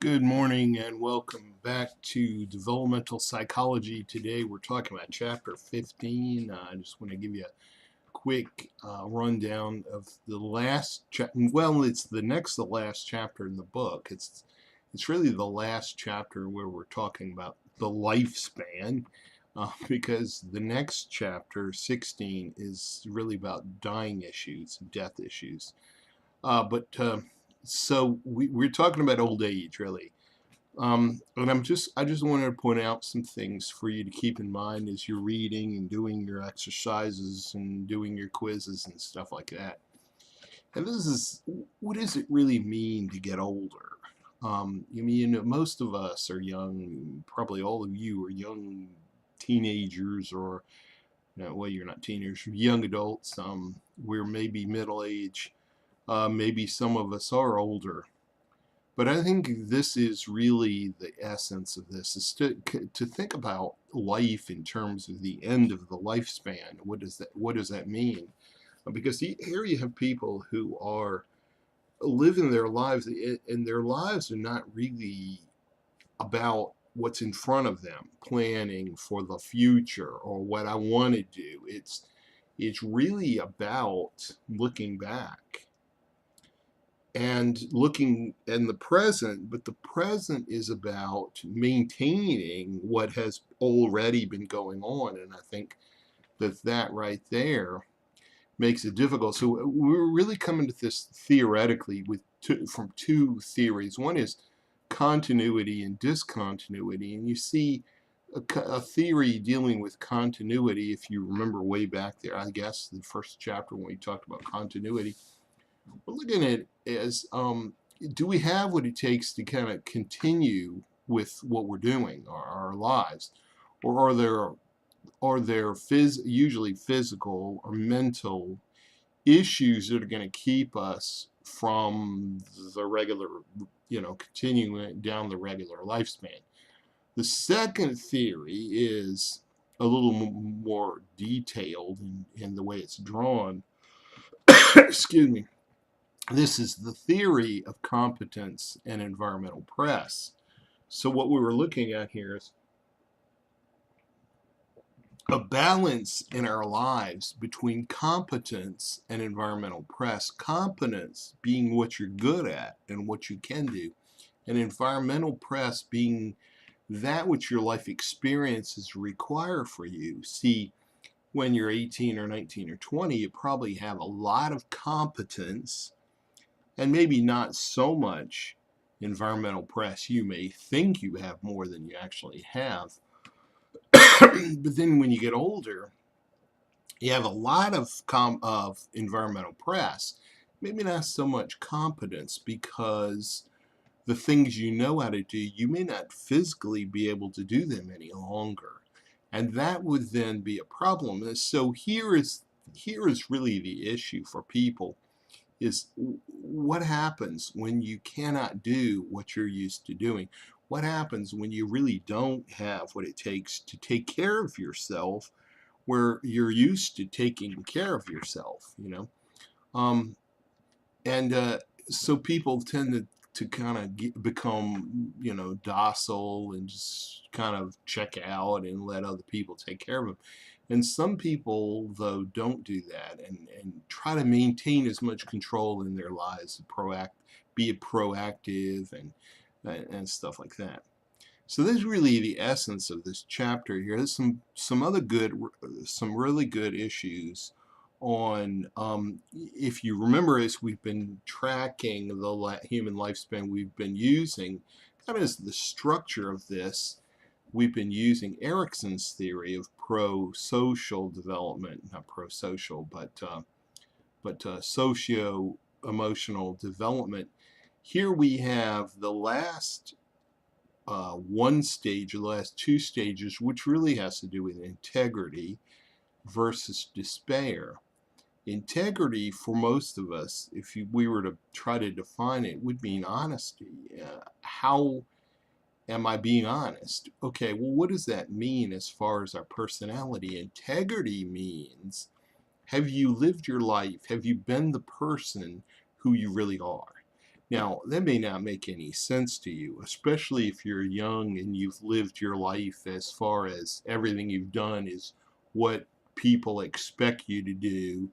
Good morning and welcome back to Developmental Psychology. Today we're talking about Chapter 15. I just want to give you a quick rundown of the last chapter. Well, it's the next to last chapter in the book. It's really the last chapter where we're talking about the lifespan, because the next chapter, 16, is really about dying issues, death issues. So we're talking about old age, really. And I just wanted to point out some things for you to keep in mind as you're reading and doing your exercises and doing your quizzes and stuff like that. And this is, what does it really mean to get older? Most of us are young, probably all of you are young teenagers or, no, well, you're not teenagers, young adults. We're maybe middle age. Maybe some of us are older. But I think this is really the essence of this, is to think about life in terms of the end of the lifespan. What does that mean? Because here you have people who are living their lives, and their lives are not really about what's in front of them, planning for the future or what I want to do. It's really about looking back and looking in the present, but the present is about maintaining what has already been going on. And I think that right there makes it difficult. So we're really coming to this theoretically from two theories. One is continuity and discontinuity, and you see a theory dealing with continuity. If you remember way back there, I guess the first chapter when we talked about continuity, we're looking at as do we have what it takes to kind of continue with what we're doing, our lives, or are there usually physical or mental issues that are going to keep us from the regular, continuing down the regular lifespan? The second theory is a little more detailed in the way it's drawn. Excuse me. This is the theory of competence and environmental press. So what we were looking at here is a balance in our lives between competence and environmental press. Competence being what you're good at and what you can do, and environmental press being that which your life experiences require for you. See, when you're 18 or 19 or 20, you probably have a lot of competence and maybe not so much environmental press. You may think you have more than you actually have. But then when you get older, you have a lot of environmental press, maybe not so much competence, because the things you know how to do, you may not physically be able to do them any longer. And that would then be a problem. And so here is really the issue for people, is what happens when you cannot do what you're used to doing? What happens when you really don't have what it takes to take care of yourself where you're used to taking care of yourself, you know? Um, and so people tend to kind of become, docile and just kind of check out and let other people take care of them. And some people, though, don't do that and try to maintain as much control in their lives, be proactive and stuff like that. So this is really the essence of this chapter here. There's some really good issues on, if you remember, as we've been tracking the human lifespan, we've been using, kind of as the structure of this, we've been using Erikson's theory of pro-social development, not pro-social, but socio-emotional development. Here we have the last one stage, or the last two stages, which really has to do with integrity versus despair. Integrity, for most of us, if we were to try to define it, would mean honesty. How am I being honest? Okay, well, what does that mean as far as our personality? Integrity means, have you lived your life? Have you been the person who you really are? Now, that may not make any sense to you, especially if you're young and you've lived your life as far as everything you've done is what people expect you to do,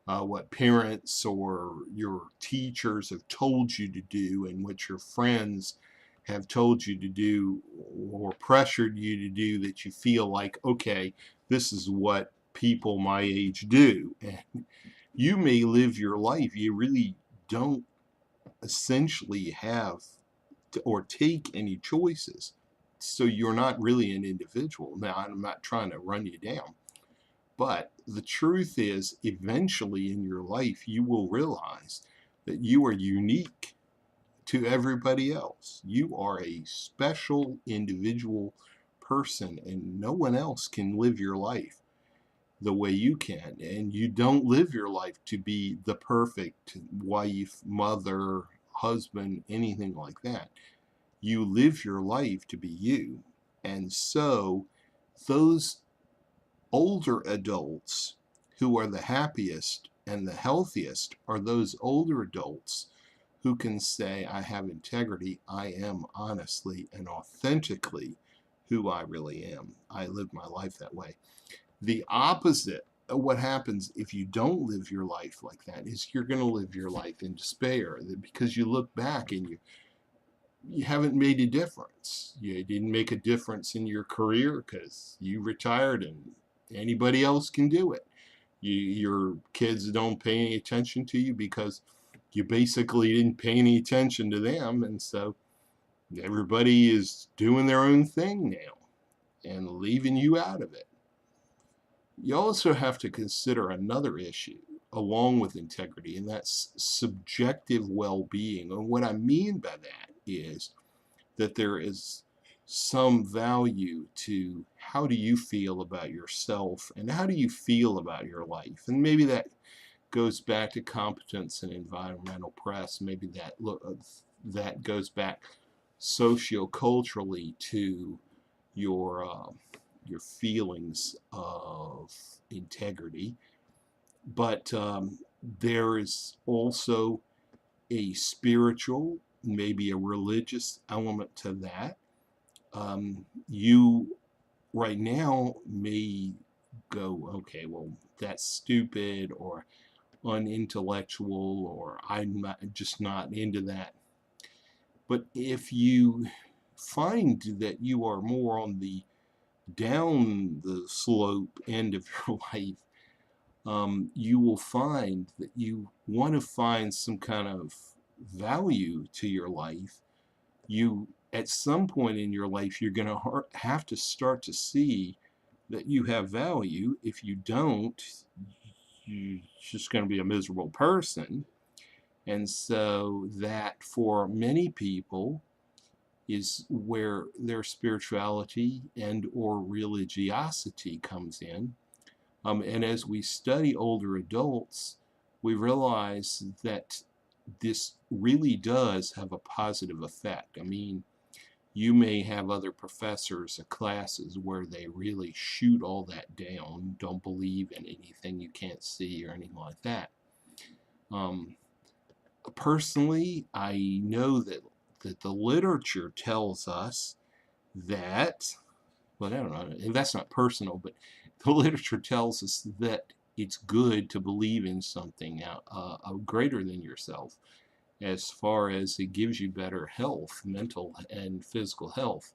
what parents or your teachers have told you to do, and what your friends have told you to do or pressured you to do, that you feel like, okay, this is what people my age do. And you may live your life, you really don't essentially have or take any choices. So you're not really an individual. Now, I'm not trying to run you down, but the truth is, eventually in your life, you will realize that you are unique to everybody else. You are a special individual person, and no one else can live your life the way you can. And you don't live your life to be the perfect wife, mother, husband, anything like that. You live your life to be you. And so those older adults who are the happiest and the healthiest are those older adults who can say, I have integrity, I am honestly and authentically who I really am. I live my life that way. The opposite of what happens if you don't live your life like that is you're going to live your life in despair, because you look back and you haven't made a difference. You didn't make a difference in your career because you retired and anybody else can do it. Your kids don't pay any attention to you because you basically didn't pay any attention to them, and so everybody is doing their own thing now and leaving you out of it. You also have to consider another issue along with integrity, and that's subjective well-being. And what I mean by that is that there is some value to how do you feel about yourself and how do you feel about your life. And maybe that goes back to competence and environmental press. Maybe that goes back socioculturally to your your feelings of integrity. But there is also a spiritual, maybe a religious element to that. You right now may go, okay, well, that's stupid or unintellectual, or I'm just not into that. But if you find that you are more on the down the slope end of your life, you will find that you want to find some kind of value to your life. You, at some point in your life, you're going to have to start to see that you have value. If you don't, you're just going to be a miserable person. And so that for many people is where their spirituality and or religiosity comes in. And as we study older adults, we realize that this really does have a positive effect. I mean, you may have other professors or classes where they really shoot all that down, don't believe in anything you can't see or anything like that. Personally, I know that the literature tells us that, well, I don't know, that's not personal, but the literature tells us that it's good to believe in something greater than yourself, as far as it gives you better health, mental and physical health.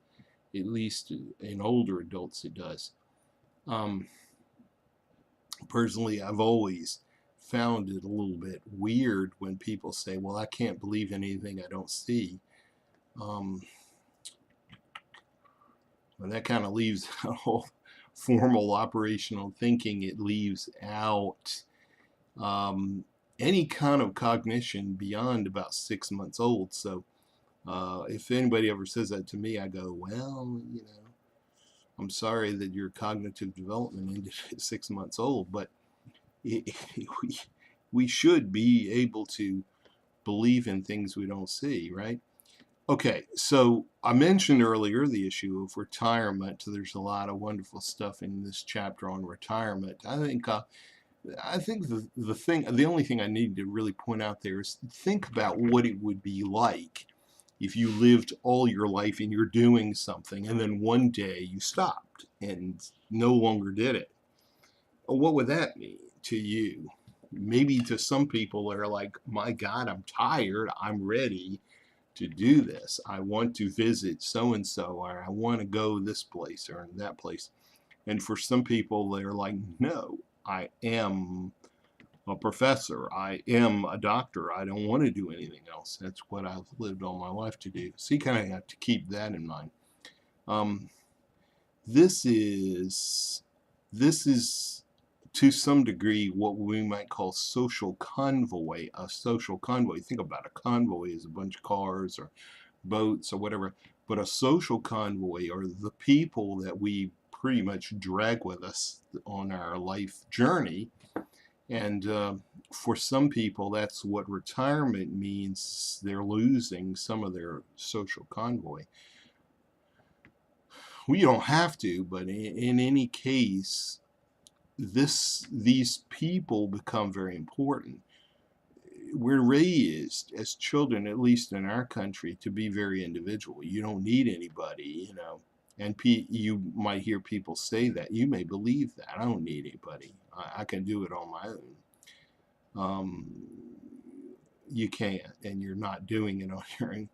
At least in older adults it does. Personally, I've always found it a little bit weird when people say, well, I can't believe in anything I don't see. Well, that kind of leaves out formal operational thinking. It leaves out any kind of cognition beyond about 6 months old. So if anybody ever says that to me, I go, well, you know, I'm sorry that your cognitive development ended at 6 months old, but we should be able to believe in things we don't see, right? Okay, so I mentioned earlier the issue of retirement. There's a lot of wonderful stuff in this chapter on retirement. I think I think the only thing I need to really point out there is think about what it would be like if you lived all your life and you're doing something and then one day you stopped and no longer did it. What would that mean to you? Maybe to some people they're like, my God, I'm tired. I'm ready to do this. I want to visit so and so, or I want to go this place or that place. And for some people, they're like, no, I am a professor. I am a doctor. I don't want to do anything else. That's what I've lived all my life to do. So you kind of have to keep that in mind. Um, this is this is to some degree what we might call social convoy. A social convoy. Think about a convoy as a bunch of cars or boats or whatever. But a social convoy are the people that we pretty much drag with us on our life journey. And for some people, that's what retirement means. They're losing some of their social convoy. We don't have to, but in any case, these people become very important. We're raised as children, at least in our country, to be very individual. You don't need anybody, you know. And you might hear people say that. You may believe that. I don't need anybody. I can do it on my own. Um, you can't, and you're not doing it on your own.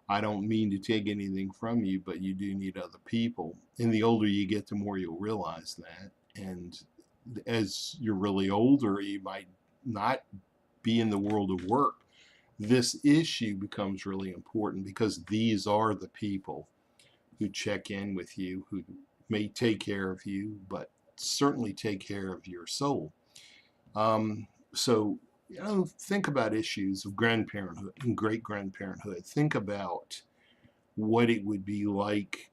I don't mean to take anything from you, but you do need other people. And the older you get, the more you'll realize that. And as you're really older, you might not be in the world of work. This issue becomes really important because these are the people who check in with you, who may take care of you, but certainly take care of your soul. So, think about issues of grandparenthood and great grandparenthood. Think about what it would be like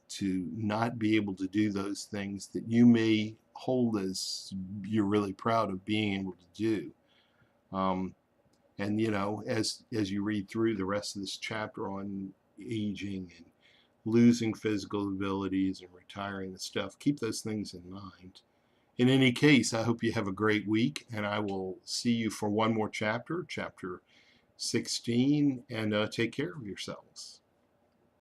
to not be able to do those things that you may hold as you're really proud of being able to do. Um, and as you read through the rest of this chapter on aging and losing physical abilities and retiring and stuff, keep those things in mind. In any case, I hope you have a great week, and I will see you for one more chapter, chapter 16, and take care of yourselves.